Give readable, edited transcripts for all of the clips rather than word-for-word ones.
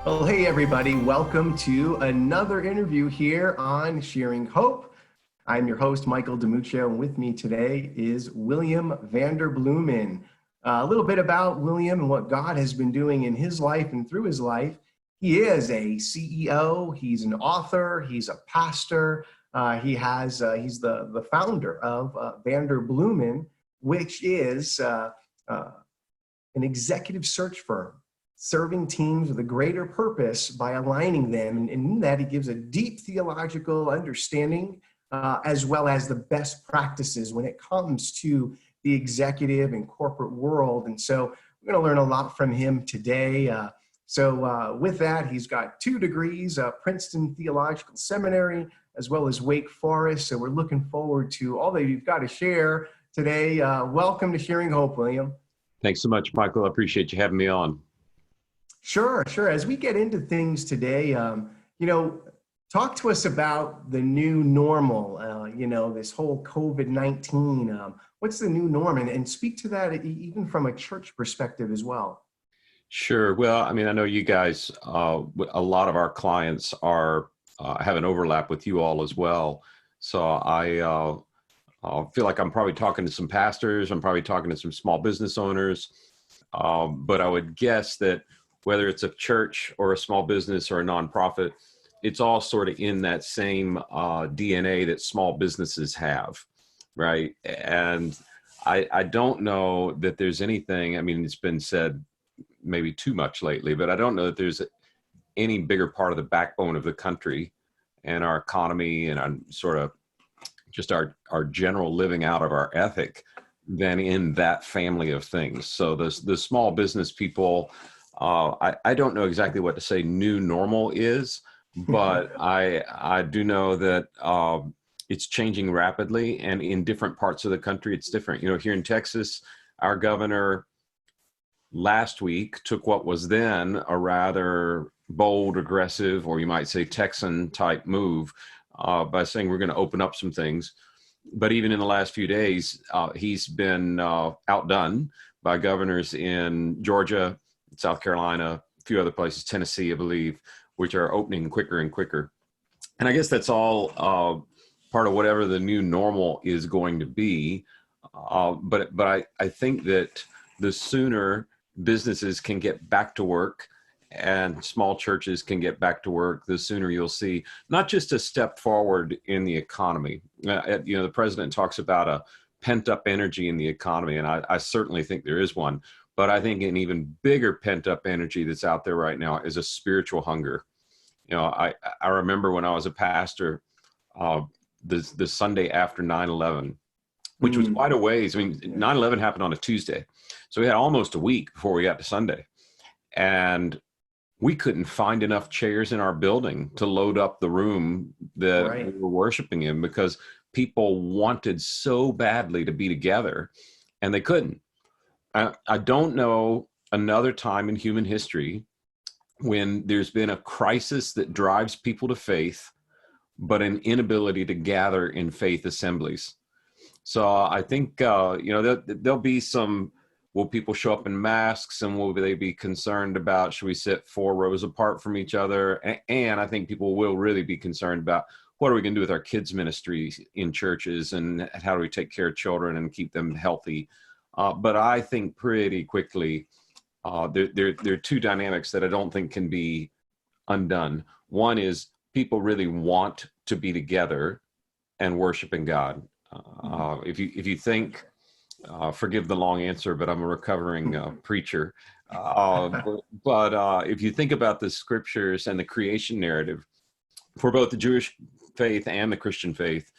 Well, hey everybody, welcome to another interview here on Sharing Hope. I'm your host, Michael DiMuccio, and with me today is William Vanderbloemen. A little bit about William and what God has been doing in his life and through his life. He is a CEO, he's an author, he's a pastor, he's the founder of Vanderbloemen, which is an executive search firm serving teams with a greater purpose by aligning them. And in that, he gives a deep theological understanding as well as the best practices when it comes to the executive and corporate world. And so we're going to learn a lot from him today. With that, he's got 2 degrees, Princeton Theological Seminary, as well as Wake Forest. So we're looking forward to all that you've got to share today. Welcome to Sharing Hope, William. Thanks so much, Michael. I appreciate you having me on. Sure. As we get into things today, talk to us about the new normal, this whole COVID-19. What's the new norm? And speak to that even from a church perspective as well. Sure. Well, I mean, I know you guys, a lot of our clients are have an overlap with you all as well. So I feel like I'm probably talking to some pastors. I'm probably talking to some small business owners. But I would guess that whether it's a church or a small business or a nonprofit, it's all sort of in that same DNA that small businesses have, right? And I don't know that there's anything, I mean, it's been said maybe too much lately, but I don't know that there's any bigger part of the backbone of the country and our economy and our sort of just our general living out of our ethic than in that family of things. So the small business people, I don't know exactly what to say new normal is, but I do know that it's changing rapidly, and in different parts of the country, it's different. You know, here in Texas, our governor last week took what was then a rather bold, aggressive, or you might say Texan type move by saying we're going to open up some things. But even in the last few days, he's been outdone by governors in Georgia, South Carolina, a few other places, Tennessee, I believe, which are opening quicker and quicker. And I guess that's all part of whatever the new normal is going to be. But I think that the sooner businesses can get back to work and small churches can get back to work, the sooner you'll see not just a step forward in the economy. The president talks about a pent-up energy in the economy, and I certainly think there is one. But I think an even bigger pent-up energy that's out there right now is a spiritual hunger. You know, I remember when I was a pastor, the Sunday after 9/11, which was quite a ways. I mean, 9/11 happened on a Tuesday. So we had almost a week before we got to Sunday. And we couldn't find enough chairs in our building to load up the room that we were worshiping in because people wanted so badly to be together and they couldn't. I don't know another time in human history when there's been a crisis that drives people to faith, but an inability to gather in faith assemblies. So I think, there'll be some, will people show up in masks, and will they be concerned about, should we sit 4 rows apart from each other? And I think people will really be concerned about what are we going to do with our kids' ministries in churches, and how do we take care of children and keep them healthy? But I think pretty quickly, there are 2 dynamics that I don't think can be undone. One is people really want to be together and worshiping God. If you think, forgive the long answer, but I'm a recovering preacher. But if you think about the scriptures and the creation narrative for both the Jewish faith and the Christian faith,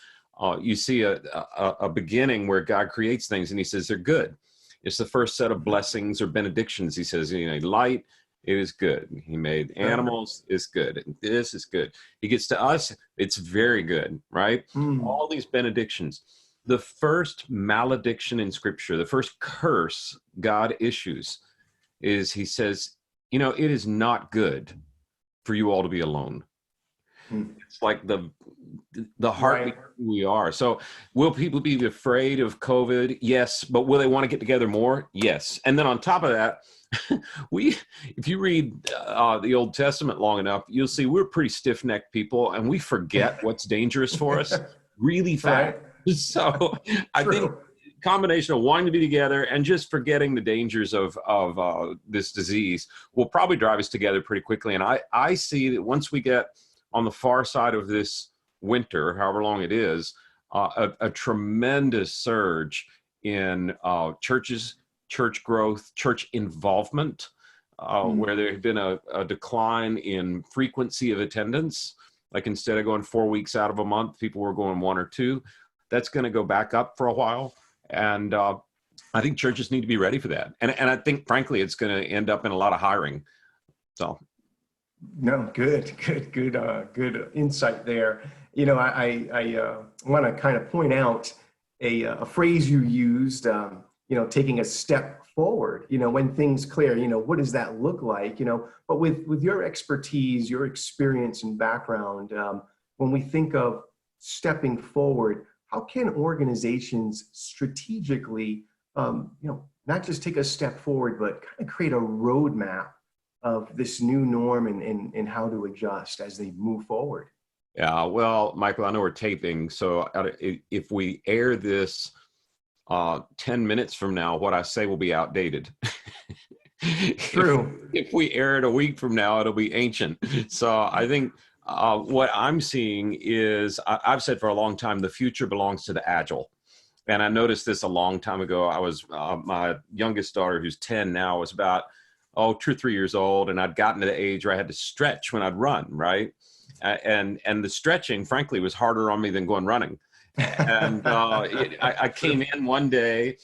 you see a beginning where God creates things and he says they're good. It's the first set of blessings or benedictions. He says, light, it is good. He made animals, it's good. And this is good. He gets to us, it's very good, right? All these benedictions. The first malediction in scripture, the first curse God issues is he says, it is not good for you all to be alone. Mm. It's like the heartbeat Right. of who we are. So will people be afraid of COVID? Yes. But will they want to get together more? Yes. And then on top of that, if you read the Old Testament long enough, you'll see we're pretty stiff-necked people, and we forget what's dangerous for us really fast. Right. So I think True. combination of wanting to be together and just forgetting the dangers of this disease will probably drive us together pretty quickly. And I see that once we get on the far side of this winter, however long it is, a tremendous surge in churches, church growth, church involvement, where there had been a decline in frequency of attendance. Like instead of going 4 weeks out of a month, people were going 1 or 2. That's going to go back up for a while. And I think churches need to be ready for that. And I think, frankly, it's going to end up in a lot of hiring. So. No, good insight there. You know, I want to kind of point out a phrase you used, you know, taking a step forward, you know, when things clear, you know, what does that look like, you know, but with your expertise, your experience and background, when we think of stepping forward, how can organizations strategically, you know, not just take a step forward, but kind of create a roadmap of this new norm and how to adjust as they move forward? Yeah, well, Michael, I know we're taping, so if we air this 10 minutes from now, what I say will be outdated. True. If we air it a week from now, it'll be ancient. So I think what I'm seeing is, I've said for a long time, the future belongs to the agile. And I noticed this a long time ago. I was, my youngest daughter, who's 10 now, was about, 2 or 3 years old. And I'd gotten to the age where I had to stretch when I'd run, right? And the stretching, frankly, was harder on me than going running. And I came in one day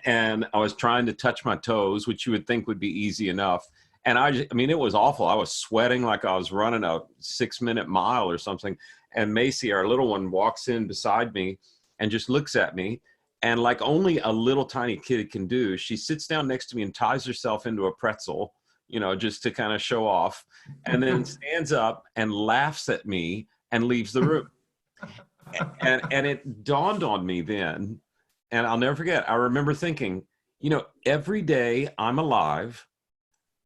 and I was trying to touch my toes, which you would think would be easy enough. And I mean, it was awful. I was sweating like I was running a 6-minute mile or something. And Macy, our little one, walks in beside me and just looks at me. And like only a little tiny kid can do, she sits down next to me and ties herself into a pretzel, you know, just to kind of show off, and then stands up and laughs at me and leaves the room. And it dawned on me then, and I'll never forget, I remember thinking, you know, every day I'm alive,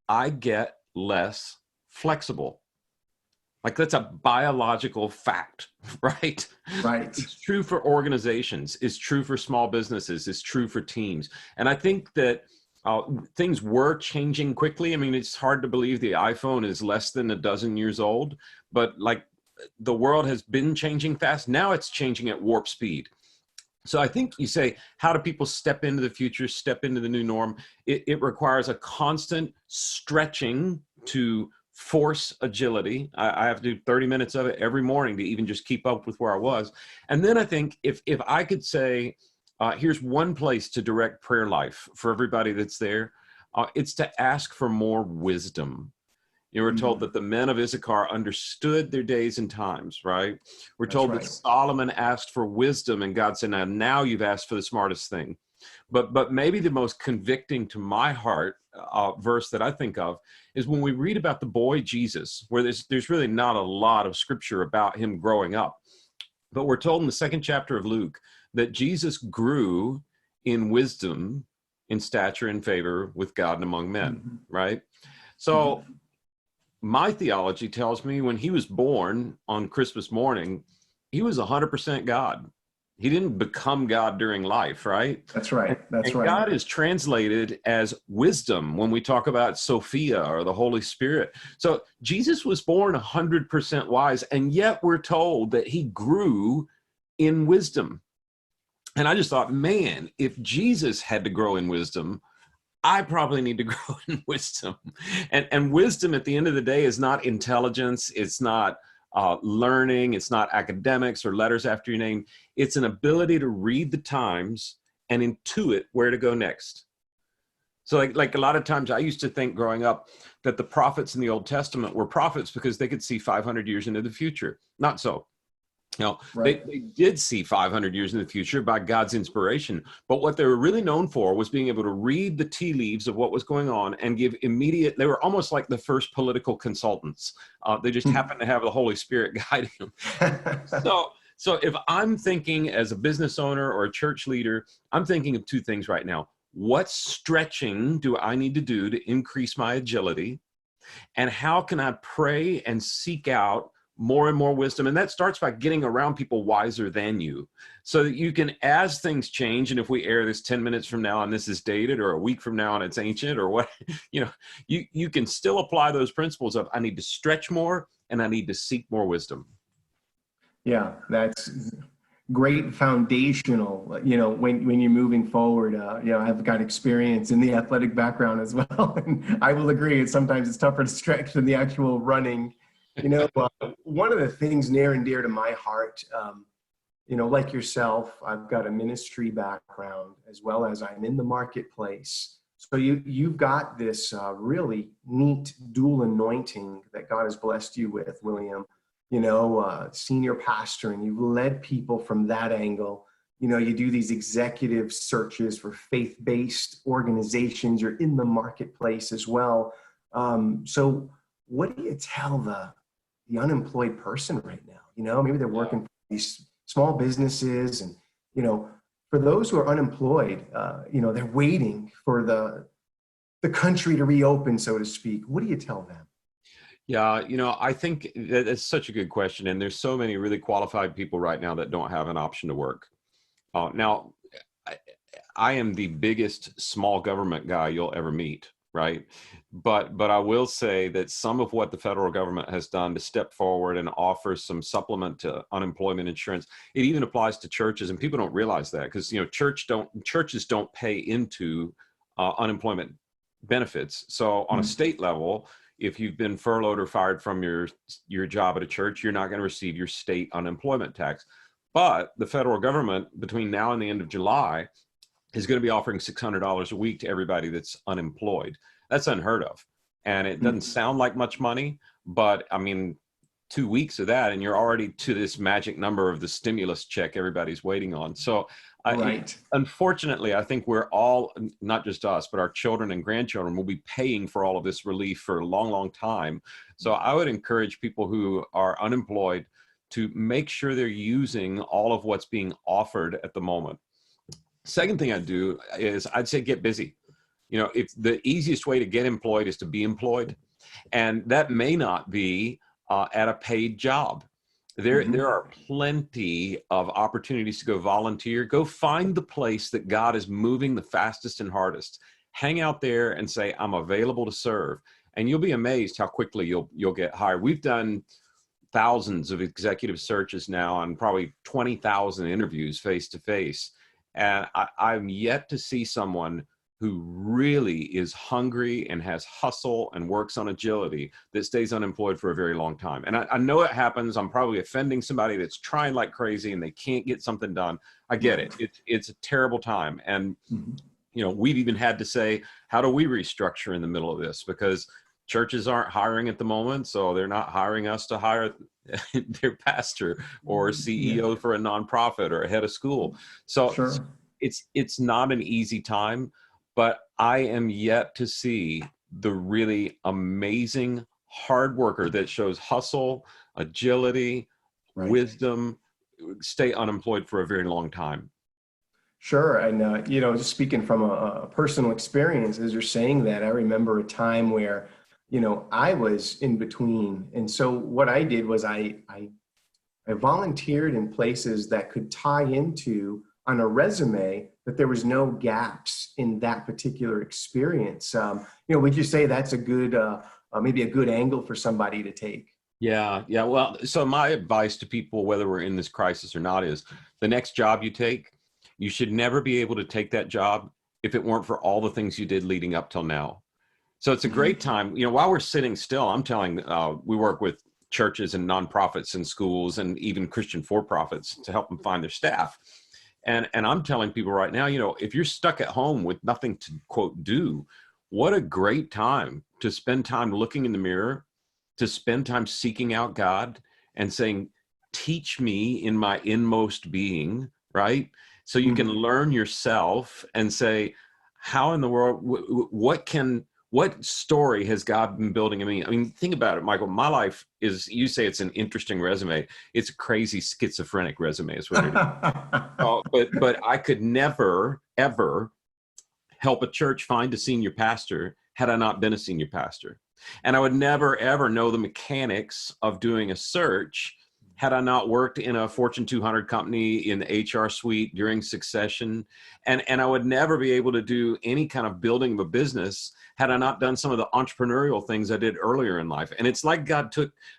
I get less flexible. Like that's a biological fact, right? Right. It's true for organizations. It's true for small businesses. It's true for teams. And I think that things were changing quickly. I mean, it's hard to believe the iPhone is less than a dozen years old, but like the world has been changing fast. Now it's changing at warp speed. So I think you say, how do people step into the future, step into the new norm? It requires a constant stretching to force agility. I have to do 30 minutes of it every morning to even just keep up with where I was. And then I think if I could say, here's one place to direct prayer life for everybody that's there, it's to ask for more wisdom. You know, we're told that the men of Issachar understood their days and times, right? We're told that Solomon asked for wisdom, and God said, now you've asked for the smartest thing. But maybe the most convicting to my heart verse that I think of is when we read about the boy Jesus, where there's really not a lot of scripture about him growing up. But we're told in the 2nd chapter of Luke that Jesus grew in wisdom, in stature, and favor with God and among men, right? So my theology tells me when he was born on Christmas morning, he was 100% God. He didn't become God during life, right? That's right. That's and right. God is translated as wisdom when we talk about Sophia or the Holy Spirit. So Jesus was born 100% wise, and yet we're told that he grew in wisdom. And I just thought, man, if Jesus had to grow in wisdom, I probably need to grow in wisdom. And wisdom at the end of the day is not intelligence. It's not learning. It's not academics or letters after your name. It's an ability to read the times and intuit where to go next. So like a lot of times I used to think growing up that the prophets in the Old Testament were prophets because they could see 500 years into the future. Not so. Now, Right. they did see 500 years in the future by God's inspiration, but what they were really known for was being able to read the tea leaves of what was going on and give immediate, they were almost like the first political consultants. They just happened to have the Holy Spirit guiding them. So if I'm thinking as a business owner or a church leader, I'm thinking of two things right now. What stretching do I need to do to increase my agility? And how can I pray and seek out more and more wisdom? And that starts by getting around people wiser than you, so that you can, as things change, and if we air this 10 minutes from now and this is dated, or a week from now and it's ancient, or what, you can still apply those principles of, I need to stretch more and I need to seek more wisdom. Yeah, that's great foundational, when you're moving forward. I've got experience in the athletic background as well. And I will agree, sometimes it's tougher to stretch than the actual running. One of the things near and dear to my heart, like yourself, I've got a ministry background as well as I'm in the marketplace. So you've got this really neat dual anointing that God has blessed you with, William. Senior pastor, and you've led people from that angle. You do these executive searches for faith-based organizations. You're in the marketplace as well. So what do you tell the unemployed person right now? Maybe they're working for these small businesses, and, for those who are unemployed, they're waiting for the country to reopen, so to speak. What do you tell them? Yeah, I think that's such a good question. And there's so many really qualified people right now that don't have an option to work. Now, I am the biggest small government guy you'll ever meet, right? But I will say that some of what the federal government has done to step forward and offer some supplement to unemployment insurance, it even applies to churches, and people don't realize that, because churches don't pay into unemployment benefits. So on a state level, if you've been furloughed or fired from your job at a church, you're not going to receive your state unemployment tax. But the federal government, between now and the end of July, is going to be offering $600 a week to everybody that's unemployed. That's unheard of. And it doesn't sound like much money, but I mean, 2 weeks of that, and you're already to this magic number of the stimulus check everybody's waiting on. So Right. unfortunately, I think we're all, not just us, but our children and grandchildren will be paying for all of this relief for a long, long time. So I would encourage people who are unemployed to make sure they're using all of what's being offered at the moment. Second thing I'd do is I'd say get busy. If the easiest way to get employed is to be employed, and that may not be at a paid job. There are plenty of opportunities to go volunteer. Go find the place that God is moving the fastest and hardest. Hang out there and say, I'm available to serve. And you'll be amazed how quickly you'll get hired. We've done thousands of executive searches now and probably 20,000 interviews face to face. And I'm yet to see someone who really is hungry and has hustle and works on agility that stays unemployed for a very long time. And I know it happens. I'm probably offending somebody that's trying like crazy and they can't get something done. I get it. It's a terrible time. And, we've even had to say, how do we restructure in the middle of this? Because churches aren't hiring at the moment. So they're not hiring us to hire their pastor or CEO for a nonprofit or a head of school. So Sure. it's not an easy time. But I am yet to see the really amazing hard worker that shows hustle, agility, wisdom, stay unemployed for a very long time. Sure. And, just speaking from a personal experience, as you're saying that, I remember a time where, I was in between. And so what I did was I volunteered in places that could tie into on a resume that there was no gaps in that particular experience. Would you say that's a good, maybe a good angle for somebody to take? Yeah. Well, so my advice to people, whether we're in this crisis or not, is the next job you take, you should never be able to take that job if it weren't for all the things you did leading up till now. So it's a great time. While we're sitting still, I'm telling, we work with churches and nonprofits and schools and even Christian for-profits to help them find their staff. And I'm telling people right now, if you're stuck at home with nothing to, quote, do, what a great time to spend time looking in the mirror, to spend time seeking out God and saying, teach me in my inmost being, right? So you can learn yourself and say, how in the world, what story has God been building in me? I mean, think about it, Michael. My life is, you say it's an interesting resume. It's a crazy schizophrenic resume is what it is. But I could never, ever help a church find a senior pastor had I not been a senior pastor. And I would never, ever know the mechanics of doing a search had I not worked in a Fortune 200 company in the HR suite during succession. And I would never be able to do any kind of building of a business had I not done some of the entrepreneurial things I did earlier in life. And it's like I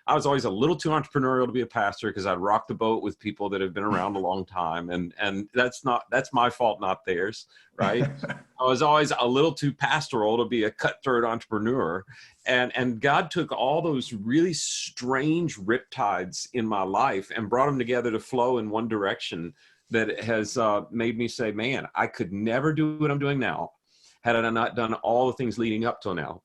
was always a little too entrepreneurial to be a pastor because I'd rock the boat with people that have been around a long time. And that's my fault, not theirs, right? I was always a little too pastoral to be a cutthroat entrepreneur. And God took all those really strange riptides in my life and brought them together to flow in one direction that has made me say, man, I could never do what I'm doing now had I not done all the things leading up till now.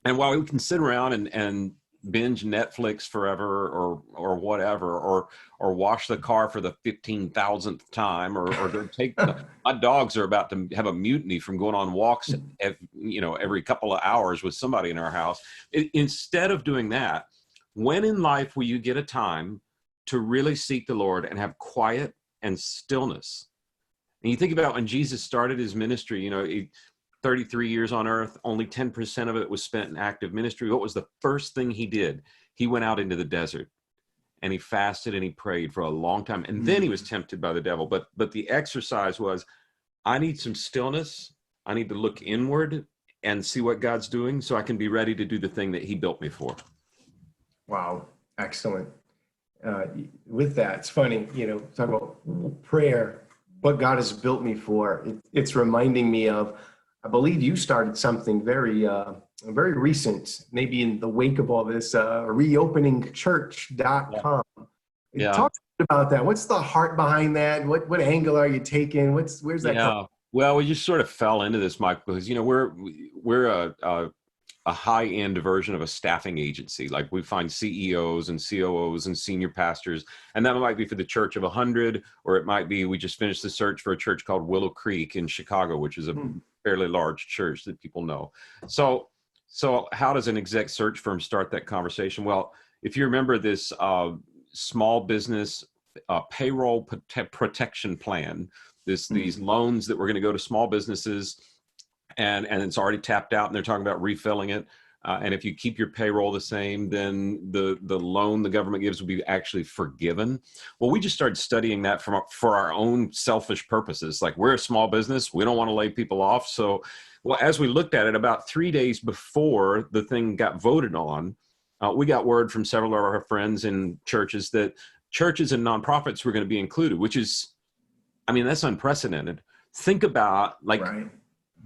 And while we can sit around and binge Netflix forever or whatever, or wash the car for the 15,000th time, or take my dogs are about to have a mutiny from going on walks every couple of hours with somebody in our house. Instead of doing that, when in life will you get a time to really seek the Lord and have quiet and stillness? And you think about when Jesus started his ministry, 33 years on earth, only 10% of it was spent in active ministry. What was the first thing he did? He went out into the desert and he fasted and he prayed for a long time. And then he was tempted by the devil. But the exercise was, I need some stillness. I need to look inward and see what God's doing so I can be ready to do the thing that he built me for. Wow. Excellent. With that, it's funny, talk about prayer, what God has built me for. It's reminding me of, I believe you started something very recent, maybe in the wake of all this, reopeningchurch.com. Yeah. Talk about that. What's the heart behind that? What angle are you taking? Where's that coming? Well, we just sort of fell into this, Mike, because, we're a high-end version of a staffing agency. Like we find CEOs and COOs and senior pastors, and that might be for the church of 100, or it might be, we just finished the search for a church called Willow Creek in Chicago, which is a fairly large church that people know. So how does an exec search firm start that conversation? Well, if you remember this small business payroll protection plan, these loans that were going to go to small businesses, and it's already tapped out, and they're talking about refilling it. And if you keep your payroll the same, then the loan the government gives will be actually forgiven. Well, we just started studying that for our own selfish purposes. Like, we're a small business. We don't want to lay people off. So, well, as we looked at it, about 3 days before the thing got voted on, we got word from several of our friends in churches that churches and nonprofits were going to be included, which is, that's unprecedented. Think about, right.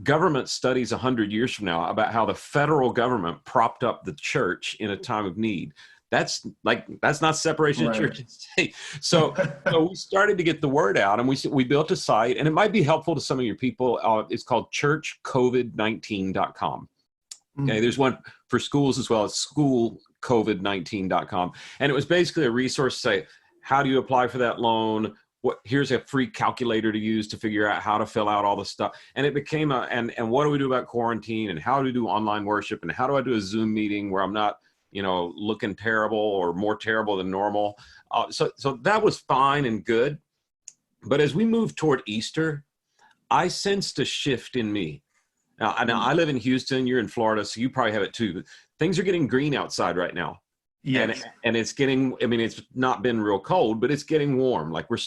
Government studies 100 years from now about how the federal government propped up the church in a time of need. That's not separation of church and state. So we started to get the word out, and we built a site, and it might be helpful to some of your people. It's called churchcovid19.com. Okay, there's one for schools as well. It's schoolcovid19.com, and it was basically a resource to say, how do you apply for that loan? Here's a free calculator to use to figure out how to fill out all the stuff. And it became and what do we do about quarantine, and how do we do online worship, and how do I do a Zoom meeting where I'm not, looking terrible or more terrible than normal. So that was fine and good. But as we moved toward Easter, I sensed a shift in me. Now I live in Houston, you're in Florida, so you probably have it too. Things are getting green outside right now. Yes. And it's getting, it's not been real cold, but it's getting warm. Like we're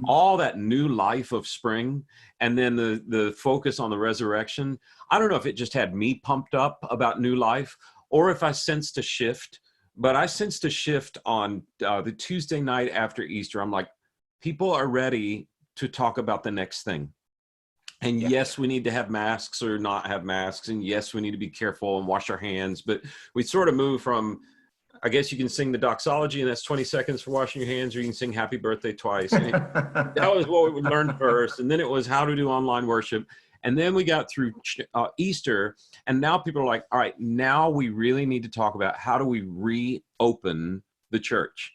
all that new life of spring, and then the focus on the resurrection. I don't know if it just had me pumped up about new life, or if I sensed a shift, but I sensed a shift on the Tuesday night after Easter. I'm like, people are ready to talk about the next thing. And yes, we need to have masks or not have masks. And yes, we need to be careful and wash our hands. But we sort of move from, I guess you can sing the doxology, and that's 20 seconds for washing your hands, or you can sing happy birthday twice. And that was what we learned first. And then it was how to do online worship. And then we got through Easter, and now people are like, all right, now we really need to talk about how do we reopen the church.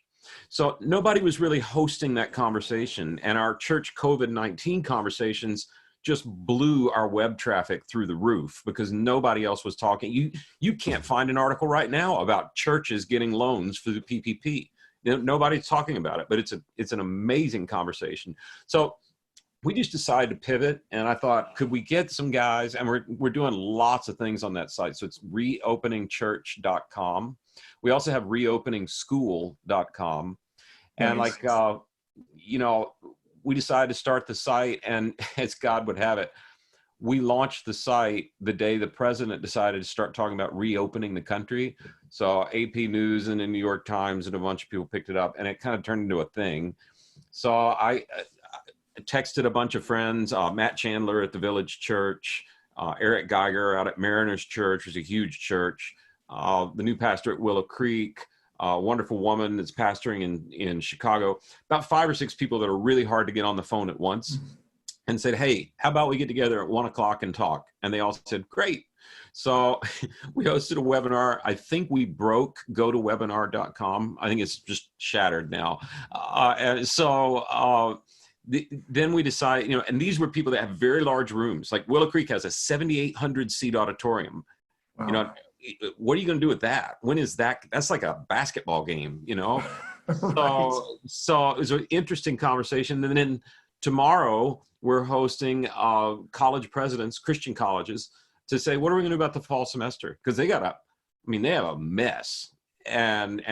So nobody was really hosting that conversation, and our church COVID-19 conversations just blew our web traffic through the roof because nobody else was talking. You can't find an article right now about churches getting loans for the PPP. Nobody's talking about it, but it's an amazing conversation. So we just decided to pivot, and I thought, could we get some guys, and we're doing lots of things on that site. So it's reopeningchurch.com. We also have reopeningschool.com. And Nice. we decided to start the site, and as God would have it, we launched the site the day the president decided to start talking about reopening the country. So AP News and the New York Times and a bunch of people picked it up, and it kind of turned into a thing. So I texted a bunch of friends, Matt Chandler at the Village Church, Eric Geiger out at Mariners Church, which is a huge church, the new pastor at Willow Creek, a wonderful woman that's pastoring in Chicago, about 5 or 6 people that are really hard to get on the phone at once, and said, hey, how about we get together at 1 o'clock and talk? And they all said, great. So we hosted a webinar. I think we broke gotowebinar.com. I think it's just shattered now. Then we decided, and these were people that have very large rooms. Like Willow Creek has a 7,800 seat auditorium. Wow. What are you going to do with that? When is that? That's like a basketball game, Right. So it was an interesting conversation. And then tomorrow we're hosting college presidents, Christian colleges, to say, what are we going to do about the fall semester? Because they have a mess. And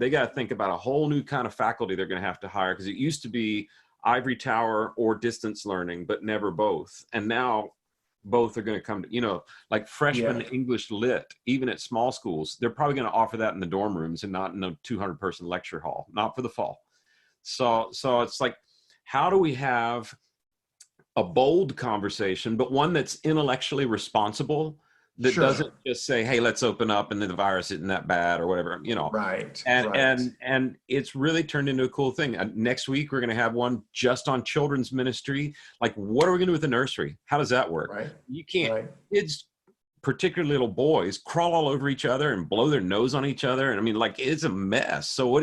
they got to think about a whole new kind of faculty they're going to have to hire, because it used to be ivory tower or distance learning, but never both. And now both are going to come to, like freshman English lit, even at small schools, they're probably going to offer that in the dorm rooms and not in a 200-person lecture hall, not for the fall. So it's like, how do we have a bold conversation, but one that's intellectually responsible, that doesn't just say, hey, let's open up and then the virus isn't that bad or whatever, Right. And it's really turned into a cool thing. Next week, we're going to have one just on children's ministry. Like, what are we going to do with the nursery? How does that work? Right. You can't, kids, particularly little boys, crawl all over each other and blow their nose on each other. And it's a mess. So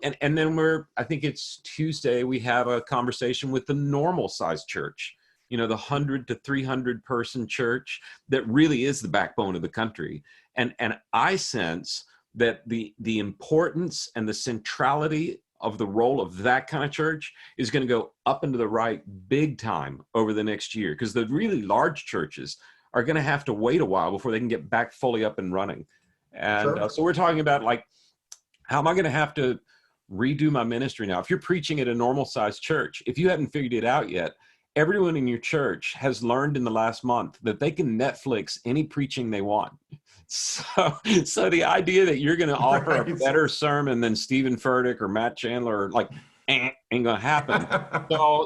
and then I think it's Tuesday, we have a conversation with the normal size church, the 100 to 300 person church that really is the backbone of the country. And I sense that the importance and the centrality of the role of that kind of church is going to go up into the right big time over the next year, because the really large churches are going to have to wait a while before they can get back fully up and running. And so we're talking about, like, how am I going to have to redo my ministry now? If you're preaching at a normal sized church, if you haven't figured it out yet, everyone in your church has learned in the last month that they can Netflix any preaching they want. So the idea that you're going to offer a better sermon than Stephen Furtick or Matt Chandler, ain't going to happen.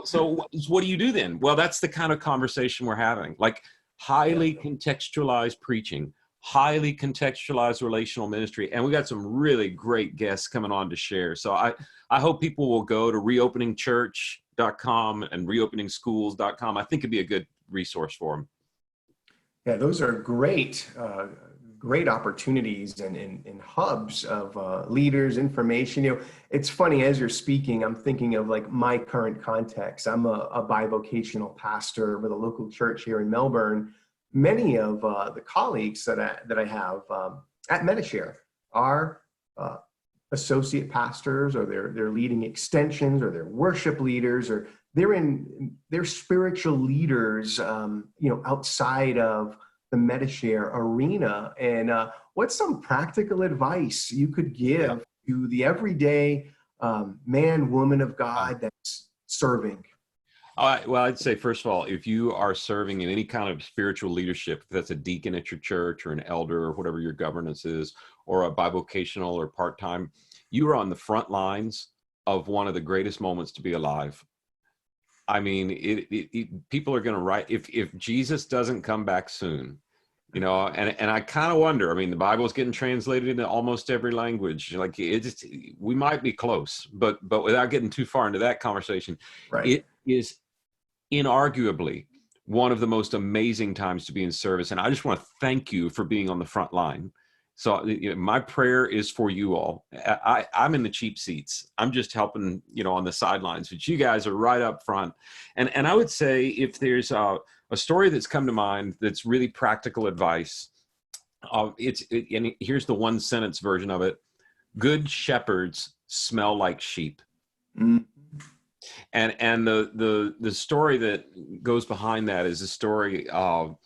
So what do you do then? Well, that's the kind of conversation we're having, like highly contextualized preaching, highly contextualized relational ministry. And we got some really great guests coming on to share. So I hope people will go to reopeningchurch.com and reopeningschools.com. I think it'd be a good resource for them. Yeah, those are great opportunities and hubs of leaders, information. It's funny, as you're speaking, I'm thinking of like my current context. I'm a bivocational pastor with a local church here in Melbourne. Many of the colleagues that I have at Medi-Share are associate pastors, or they're leading extensions, or they're worship leaders, or they're spiritual leaders, outside of the Medi-Share arena. And what's some practical advice you could give to the everyday man, woman of God that's serving? Well, I'd say, first of all, if you are serving in any kind of spiritual leadership, if that's a deacon at your church or an elder or whatever your governance is, or a bivocational or part-time, you are on the front lines of one of the greatest moments to be alive. I mean, people are going to write, if Jesus doesn't come back soon, and I kind of wonder, the Bible is getting translated into almost every language. Like, we might be close, but without getting too far into that conversation, it is inarguably one of the most amazing times to be in service. And I just want to thank you for being on the front line. So my prayer is for you all. I'm in the cheap seats. I'm just helping, on the sidelines, but you guys are right up front. And I would say if there's a story that's come to mind that's really practical advice, and here's the one sentence version of it: good shepherds smell like sheep. Mm. And the story that goes behind that is a story of,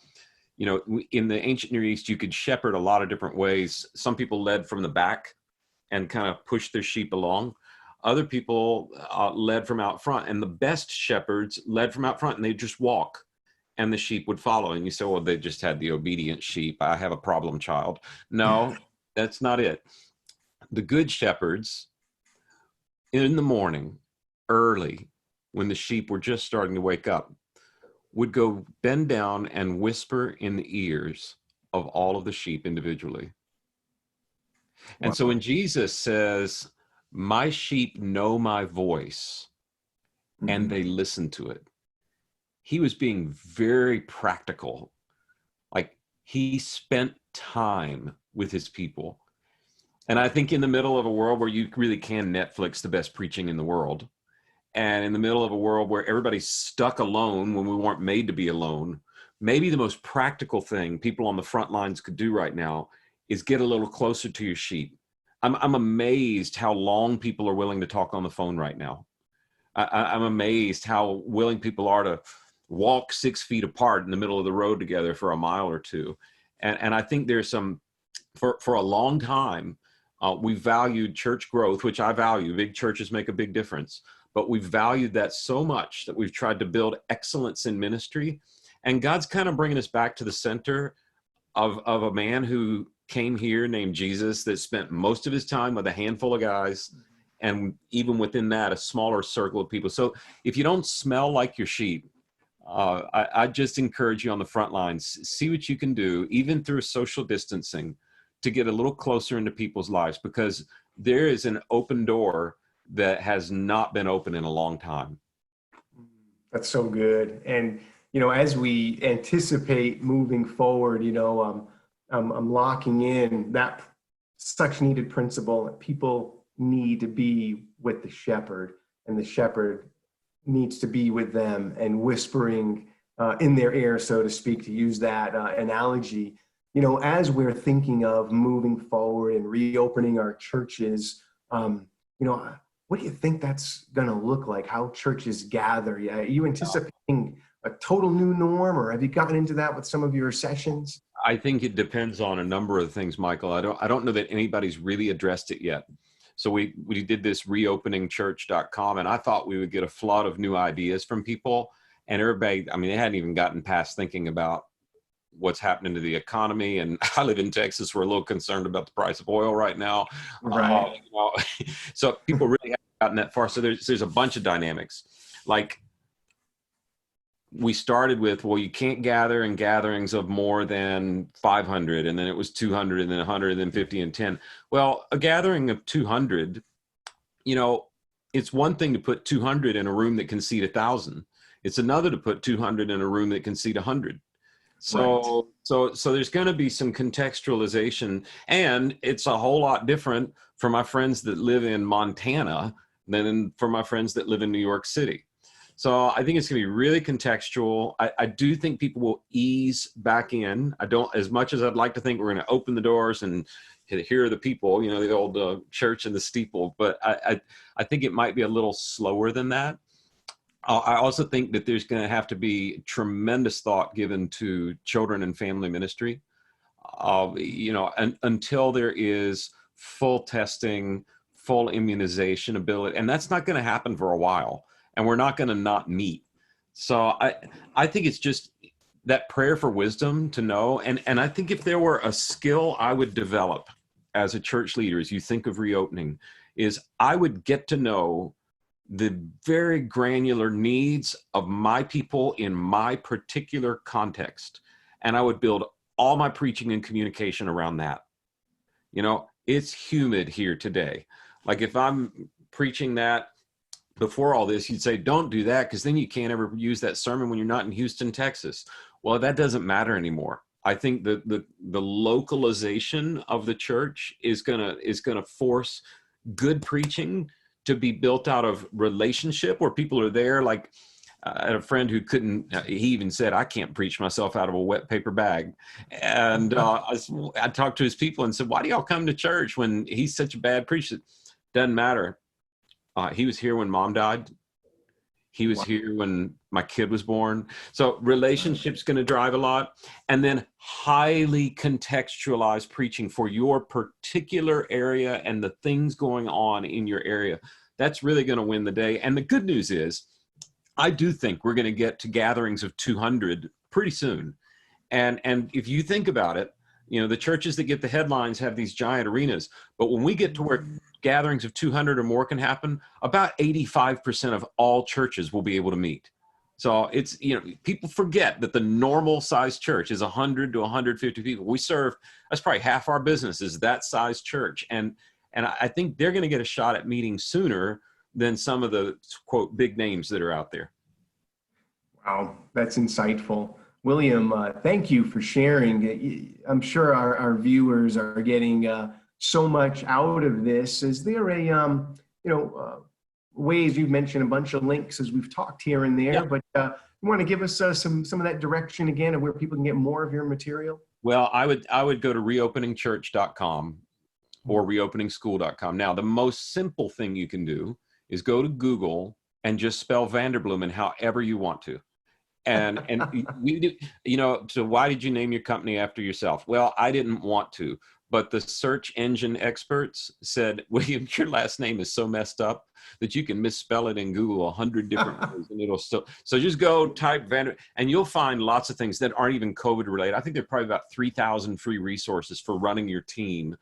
in the ancient Near East, you could shepherd a lot of different ways. Some people led from the back and kind of pushed their sheep along. Other people led from out front, and the best shepherds led from out front, and they'd just walk and the sheep would follow. And you say, well, they just had the obedient sheep. I have a problem child. No, that's not it. The good shepherds, in the morning, early, when the sheep were just starting to wake up, would go bend down and whisper in the ears of all of the sheep individually. Wow. And so when Jesus says, my sheep know my voice and they listen to it, he was being very practical. Like, he spent time with his people. And I think in the middle of a world where you really can Netflix the best preaching in the world, and in the middle of a world where everybody's stuck alone when we weren't made to be alone, maybe the most practical thing people on the front lines could do right now is get a little closer to your sheep. I'm amazed how long people are willing to talk on the phone right now. I'm amazed how willing people are to walk 6 feet apart in the middle of the road together for a mile or two. And I think there's for a long time, we valued church growth, which I value. Big churches make a big difference. But we've valued that so much that we've tried to build excellence in ministry. And God's kind of bringing us back to the center of a man who came here named Jesus, that spent most of his time with a handful of guys, and even within that, a smaller circle of people. So if you don't smell like your sheep, I just encourage you on the front lines, see what you can do, even through social distancing, to get a little closer into people's lives, because there is an open door that has not been open in a long time. That's so good. And, as we anticipate moving forward, I'm locking in that such needed principle. People need to be with the shepherd, and the shepherd needs to be with them and whispering in their ear, so to speak, to use that analogy. As we're thinking of moving forward and reopening our churches, what do you think that's going to look like? How churches gather? Are you anticipating a total new norm, or have you gotten into that with some of your sessions? I think it depends on a number of things, Michael. I don't know that anybody's really addressed it yet. So we did this reopeningchurch.com, and I thought we would get a flood of new ideas from people. And everybody, they hadn't even gotten past thinking about what's happening to the economy. And I live in Texas. We're a little concerned about the price of oil right now. Right. So people really haven't gotten that far. So there's a bunch of dynamics. Like, we started with, well, you can't gather in gatherings of more than 500, and then it was 200, and then 100, and then 50 and 10. Well, a gathering of 200, it's one thing to put 200 in a room that can seat 1,000. It's another to put 200 in a room that can seat 100. So there's going to be some contextualization, and it's a whole lot different for my friends that live in Montana than for my friends that live in New York City. So I think it's going to be really contextual. I do think people will ease back in. I don't, as much as I'd like to think we're going to open the doors and here are the people, the old church and the steeple, but I think it might be a little slower than that. I also think that there's going to have to be tremendous thought given to children and family ministry, until there is full testing, full immunization ability. And that's not going to happen for a while. And we're not going to not meet. So I think it's just that prayer for wisdom to know. And I think if there were a skill I would develop as a church leader, as you think of reopening, is I would get to know the very granular needs of my people in my particular context. And I would build all my preaching and communication around that. It's humid here today. Like, if I'm preaching that before all this, you'd say, don't do that, because then you can't ever use that sermon when you're not in Houston, Texas. Well, that doesn't matter anymore. I think that the localization of the church is gonna force good preaching to be built out of relationship, where people are there. Like I had a friend who couldn't. He even said, "I can't preach myself out of a wet paper bag." And I talked to his people and said, "Why do y'all come to church when he's such a bad preacher?" Doesn't matter. He was here when mom died. He was here when my kid was born. So relationship's going to drive a lot. And then highly contextualized preaching for your particular area and the things going on in your area. That's really going to win the day. And the good news is, I do think we're going to get to gatherings of 200 pretty soon. And if you think about it, the churches that get the headlines have these giant arenas. But when we get to where gatherings of 200 or more can happen, about 85% of all churches will be able to meet. So it's, people forget that the normal size church is 100 to 150 people. We serve, that's probably half our business is that size church. And I think they're going to get a shot at meeting sooner than some of the, quote, big names that are out there. Wow, that's insightful. William, thank you for sharing. I'm sure our viewers are getting so much out of this. Is there a, ways you've mentioned a bunch of links as we've talked here and there, but you want to give us some of that direction again of where people can get more of your material? Well, I would go to reopeningchurch.com or reopeningschool.com. Now, the most simple thing you can do is go to Google and just spell Vanderbloemen however you want to. And we do, so why did you name your company after yourself? Well, I didn't want to, but the search engine experts said, William, your last name is so messed up that you can misspell it in Google 100 different ways and it'll still, so just go type Vander, and you'll find lots of things that aren't even COVID related. I think there are probably about 3,000 free resources for running your team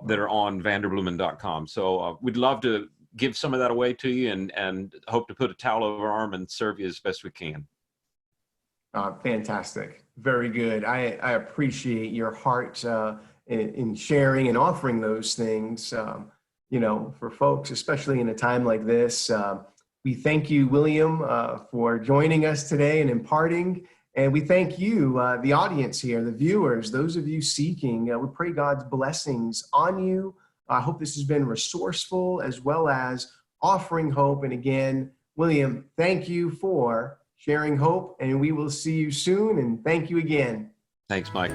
that are on vanderbloemen.com. So we'd love to give some of that away to you and hope to put a towel over our arm and serve you as best we can. Fantastic. Very good. I appreciate your heart in sharing and offering those things, for folks, especially in a time like this. We thank you, William, for joining us today and imparting. And we thank you, the audience here, the viewers, those of you seeking. We pray God's blessings on you. I hope this has been resourceful as well as offering hope. And again, William, thank you for sharing hope, and we will see you soon. And thank you again. Thanks, Mike.